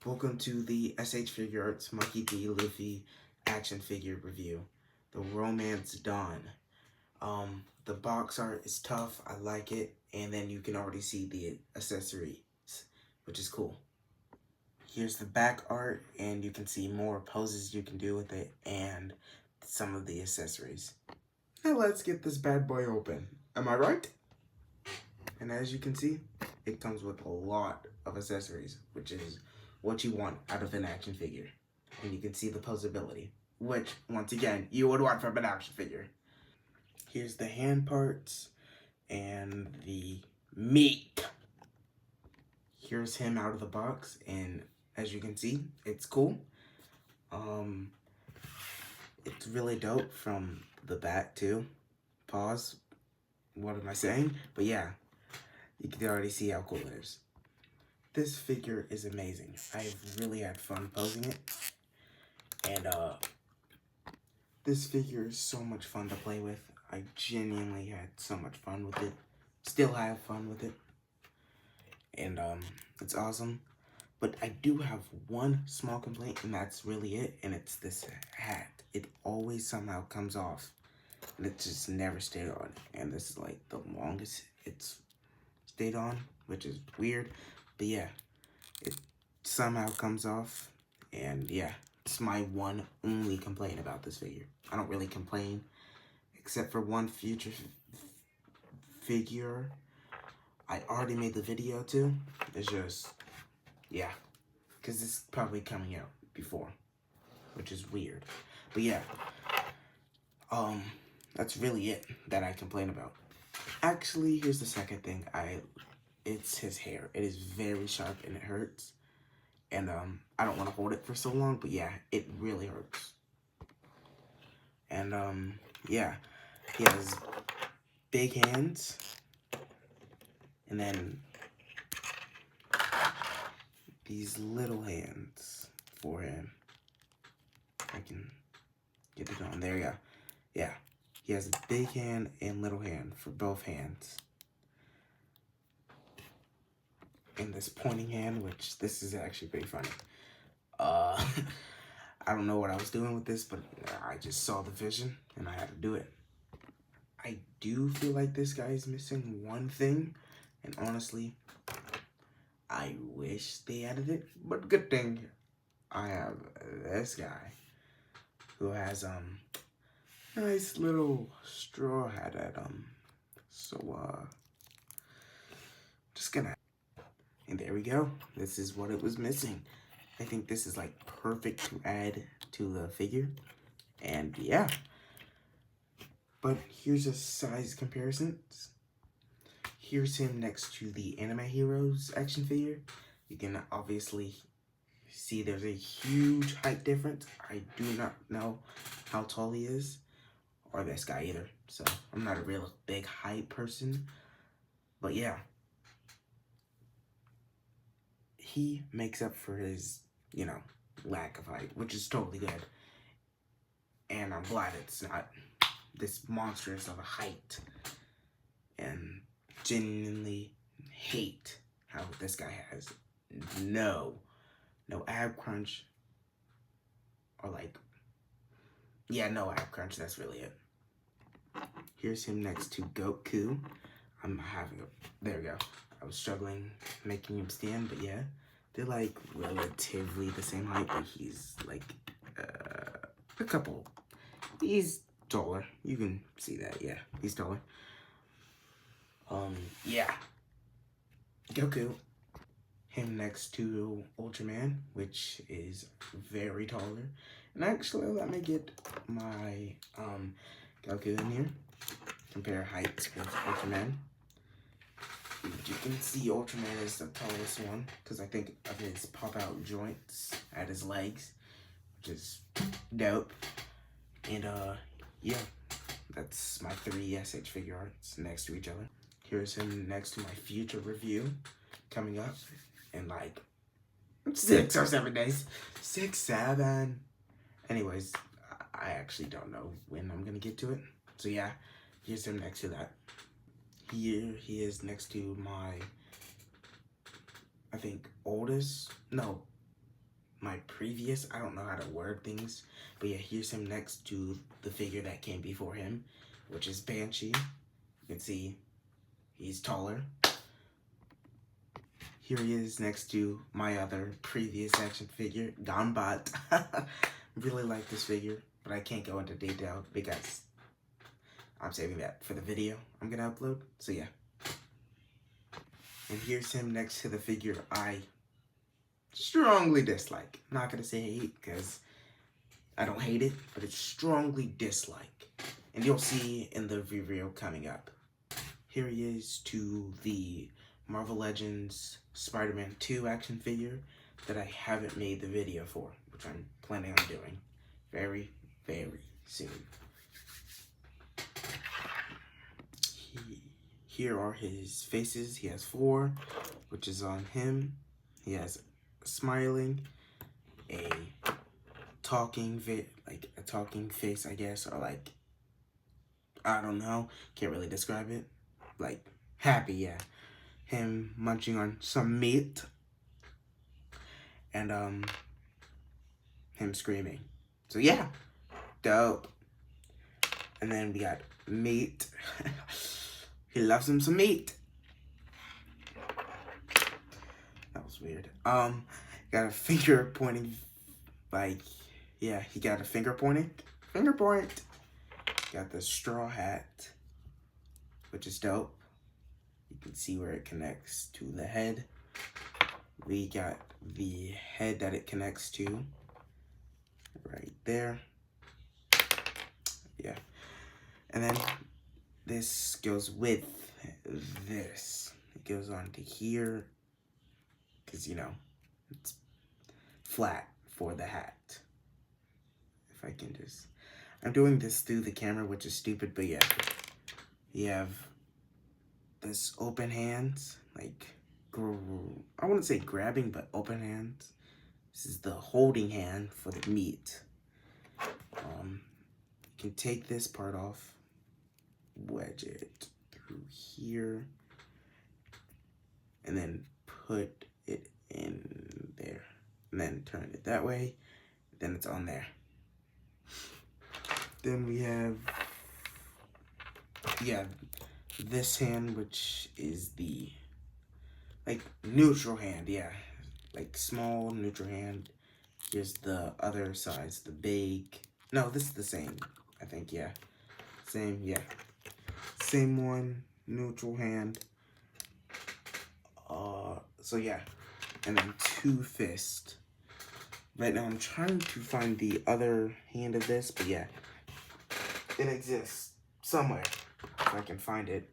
Welcome to the S.H.Figuart Monkey.D Luffy action figure review. The Romance Dawn. The box art is tough, I like it, and then you can already see the accessories, which is cool. Here's the back art, and you can see more poses you can do with it, and some of the accessories. Now let's get this bad boy open. Am I right? And as you can see, it comes with a lot of accessories, which is what you want out of an action figure. And you can see the posability, which, once again, you would want from an action figure. Here's the hand parts and the meat. Here's him out of the box, and as you can see, it's cool. It's really dope from the back too. Pause. What am I saying? But yeah, you can already see how cool it is. This figure is amazing. I've really had fun posing it. And this figure is so much fun to play with. I genuinely had so much fun with it. Still have fun with it. And it's awesome. But I do have one small complaint, and that's really it. And it's this hat. It always somehow comes off. And it just never stayed on. And this is like the longest it's stayed on, which is weird. But yeah, it somehow comes off. And yeah, it's my one only complaint about this figure. I don't really complain, except for one future figure I already made the video to. It's just, yeah, because it's probably coming out before, which is weird. But yeah, that's really it that I complain about. Actually, here's the second thing. It's his hair. It is very sharp and it hurts. And I don't want to hold it for so long, but yeah, it really hurts. And yeah, he has big hands. And then these little hands for him. I can get it on. There you go. Yeah, he has a big hand and little hand for both hands. And this pointing hand, which this is actually pretty funny. I don't know what I was doing with this, but I just saw the vision and I had to do it. I do feel like this guy is missing one thing, and honestly, I wish they added it, but good thing I have this guy who has nice little straw hat at so just gonna, and there we go. This is what it was missing. I think this is like perfect to add to the figure, and yeah. But here's a size comparison. Here's him next to the Anime Heroes action figure. You can obviously see there's a huge height difference. I do not know how tall he is, or this guy either. So I'm not a real big height person. But yeah, he makes up for his, lack of height, which is totally good. And I'm glad it's not this monstrous of a height. And genuinely hate how this guy has no ab crunch, or no ab crunch. That's really it. Here's him next to Goku. There we go. I was struggling making him stand, but yeah, they're like relatively the same height, but he's like a couple. He's taller. You can see that. Yeah, he's taller. Yeah. Goku. Him next to Ultraman, which is very taller. And actually, let me get my Goku in here. Compare heights with Ultraman. You can see Ultraman is the tallest one, because I think of his pop-out joints at his legs, which is dope. And yeah, that's my 3 S.H.Figuarts next to each other. Here's him next to my future review coming up in like 6 or 7 days. 6, 7. Anyways, I actually don't know when I'm gonna get to it. So yeah, here's him next to that. Here he is next to my, I think, my previous, I don't know how to word things, but yeah, here's him next to the figure that came before him, which is Banshee. You can see he's taller. Here he is next to my other previous action figure, Gonbot. Really like this figure, but I can't go into detail because I'm saving that for the video I'm gonna upload, so yeah. And here's him next to the figure I strongly dislike. Not gonna say hate, because I don't hate it, but it's strongly dislike. And you'll see in the review coming up. Here he is to the Marvel Legends Spider-Man 2 action figure that I haven't made the video for, which I'm planning on doing very, very soon. Here are his faces. He has 4, which is on him. He has smiling, a talking face, I guess, or like, I don't know, can't really describe it. Like, happy, yeah. Him munching on some meat, and him screaming. So yeah, dope. And then we got meat. He loves him some meat. That was weird. Got a finger pointing, like, yeah, he got a finger pointing. Finger point. Got the straw hat, which is dope. You can see where it connects to the head. We got the head that it connects to right there. Yeah. And then this goes with this. It goes on to here, because, you know, it's flat for the hat. If I can just... I'm doing this through the camera, which is stupid, but yeah. You have this open hands, like, I wouldn't say grabbing, but open hands. This is the holding hand for the meat. You can take this part off, wedge it through here, and then put it in there. And then turn it that way, then it's on there. Then we have, yeah, this hand, which is the, like, neutral hand, yeah. Like, small, neutral hand. Here's the other size, the big. No, this is the same, I think, yeah. Same, yeah. Same one, neutral hand. So, yeah. And then 2 fists. Right now, I'm trying to find the other hand of this, but yeah. It exists somewhere, if I can find it.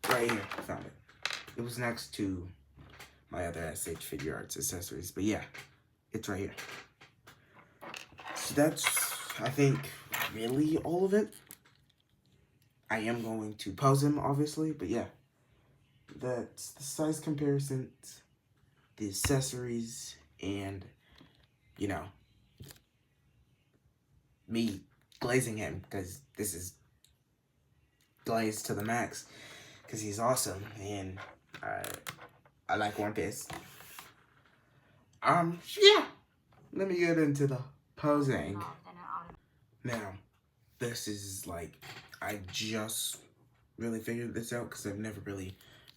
Right here, I found it. It was next to my other S.H.Figuart accessories, but yeah, it's right here. So that's, I think, really all of it. I am going to pose him, obviously, but yeah. That's the size comparisons, the accessories, and, you know, me glazing him, because this is glazed to the max, because he's awesome, and I like One Piece. Yeah, let me get into the posing. Now, this is like, I just really figured this out, because I've never really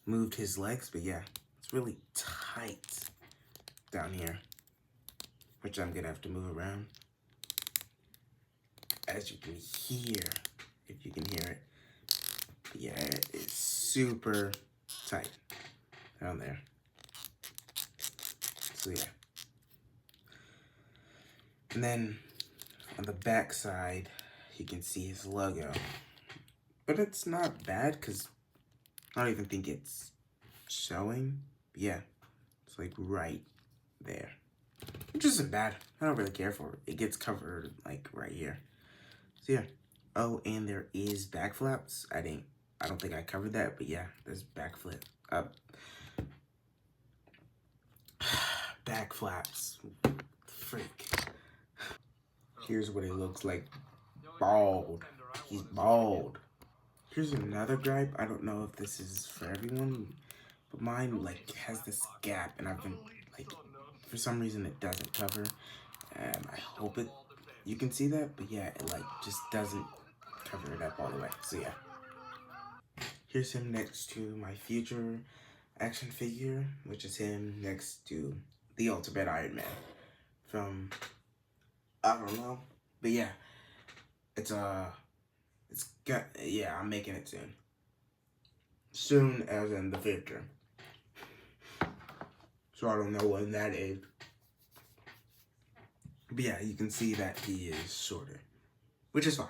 moved his legs, but yeah, it's really tight down here, which I'm gonna have to move around. As you can hear, if you can hear it, yeah, it's super tight down there. So yeah. And then on the back side, you can see his logo. But it's not bad, because I don't even think it's showing. Yeah, it's like right there. Which isn't bad. I don't really care for it. It gets covered like right here. So yeah. Oh, and there is back flaps. I don't think I covered that, but yeah, there's back flaps. Freak. Here's what it looks like. Bald. He's bald. Here's another gripe. I don't know if this is for everyone, but mine like has this gap, and I've been like for some reason it doesn't cover, and I hope you can see that, but yeah, it like just doesn't cover it up all the way. So yeah, here's him next to my future action figure, which is him next to the Ultimate Iron Man from, I don't know, but yeah, it's got, yeah, I'm making it soon. Soon as in the future. So I don't know when that is. But yeah, you can see that he is shorter, which is fine.